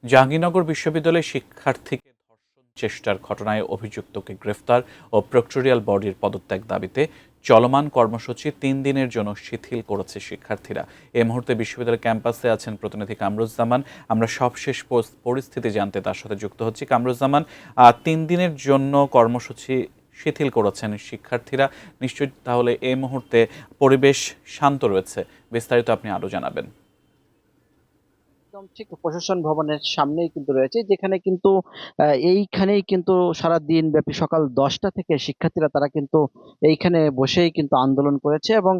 জাহাঙ্গীরনগর বিশ্ববিদ্যালয়ের শিক্ষার্থীকে ধর্ষণ চেষ্টার ঘটনায় অভিযুক্তকে গ্রেফতার ও প্রক্টোরিয়াল বডির পদত্যাগ দাবিতে চলমান কর্মসূচি ৩ দিনের জন্য শিথিল করেছে শিক্ষার্থীরা। এই মুহূর্তে বিশ্ববিদ্যালয় ক্যাম্পাসে আছেন প্রতিনিধি কামরুজ্জামান। আমরা সবশেষ পরিস্থিতি জানতে তার সাথে যুক্ত হচ্ছি। কামরুজ্জামান, ৩ দিনের জন্য কর্মসূচি শিথিল করেছেন শিক্ষার্থীরা, নিশ্চয়ই তাহলে এই মুহূর্তে পরিবেশ শান্ত রয়েছে। বিস্তারিত আপনি আরও জানাবেন। একদম ঠিক প্রশাসন ভবনের সামনেই কিন্তু রয়েছে, যেখানে কিন্তু এইখানেই কিন্তু সারা দিন ব্যাপী সকাল 10টা থেকে শিক্ষার্থীরা তারা কিন্তু এইখানে বসেই কিন্তু আন্দোলন করেছে। এবং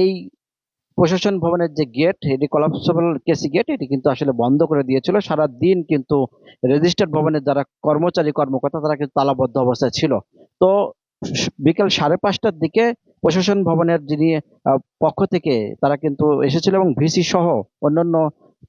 এই প্রশাসন ভবনের যে গেট, এটি কলাপসেবল কেসি গেট, এটি কিন্তু আসলে বন্ধ করে দিয়েছিল। সারা দিন কিন্তু রেজিস্টার্ড ভবনের যারা কর্মচারী কর্মকর্তা তারা কিন্তু তালাবদ্ধ অবস্থায় ছিল। তো বিকেল 5:30টার দিকে প্রশাসন ভবনের যিনি পক্ষ থেকে তারা কিন্তু এসেছিল, এবং ভিসি সহ অন্যান্য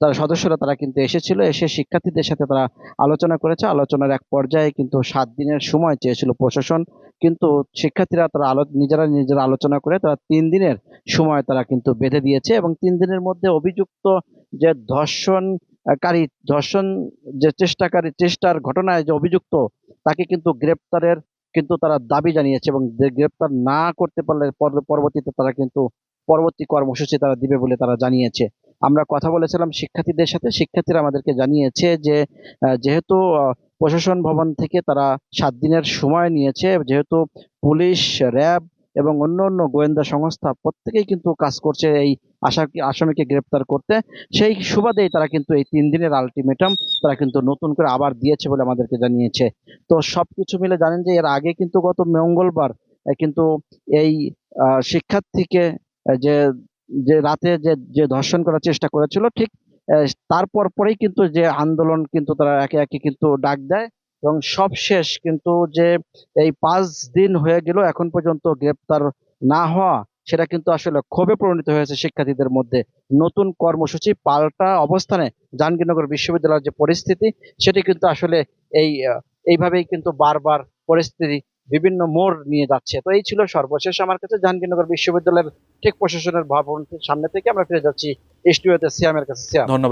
তার সদস্যরা তারা কিন্তু এসেছিল, এসে শিক্ষার্থীদের সাথে তারা আলোচনা করেছে। আলোচনার এক পর্যায়ে কিন্তু 7 দিনের সময় চেয়েছিল প্রশাসন, কিন্তু শিক্ষার্থীরা তারা নিজেরা আলোচনা করে তারা 3 দিনের সময় তারা কিন্তু বেঁধে দিয়েছে। এবং 3 দিনের মধ্যে অভিযুক্ত যে ধর্ষণ যে চেষ্টার ঘটনায় যে অভিযুক্ত, তাকে কিন্তু গ্রেপ্তারের কিন্তু তারা দাবি জানিয়েছে, এবং গ্রেপ্তার না করতে পারলে পরবর্তীতে তারা কিন্তু পরবর্তী কর্মসূচি তারা দিবে বলে তারা জানিয়েছে। আমরা কথা বলেছিলাম শিক্ষার্থীদের সাথে, শিক্ষার্থীরা আমাদেরকে জানিয়েছে যে যেহেতু প্রশাসন ভবন থেকে তারা 7 দিনের সময় নিয়েছে, যেহেতু পুলিশ, র্যাব এবং অন্য গোয়েন্দা সংস্থা প্রত্যেকেই কিন্তু কাজ করছে এই আসামিকে গ্রেপ্তার করতে, সেই সুবাদেই তারা কিন্তু এই 3 দিনের আলটিমেটাম তারা কিন্তু নতুন করে আবার দিয়েছে বলে আমাদেরকে জানিয়েছে। তো সবকিছু মিলে জানেন যে এর আগে কিন্তু গত মঙ্গলবার কিন্তু এই শিক্ষার্থীকে যে যে রাতে যে ধর্ষণ করার চেষ্টা করেছিল, ঠিক তারপর পরেই কিন্তু যে আন্দোলন কিন্তু তারা একে একে কিন্তু ডাক দেয়। এবং সবশেষ কিন্তু যে এই 5 দিন হয়ে গেল এখন পর্যন্ত গ্রেপ্তার না হওয়া, সেটা কিন্তু আসলে ক্ষোভে পরিণত হয়েছে শিক্ষার্থীদের মধ্যে। নতুন কর্মসূচি, পাল্টা অবস্থানে জাহাঙ্গীরনগর বিশ্ববিদ্যালয়ের যে পরিস্থিতি, সেটি কিন্তু আসলে এইভাবেই কিন্তু বারবার পরিস্থিতি বিভিন্ন মোড় নিয়ে যাচ্ছে। তো এই ছিল সর্বশেষ আমার কাছে জাহাঙ্গীরনগর বিশ্ববিদ্যালয়ের ঠিক প্রশাসনের ভবন সামনে থেকে। আমরা ফিরে যাচ্ছি স্টুডিওতে সিয়ামের কাছে। সিয়াম। ধন্যবাদ।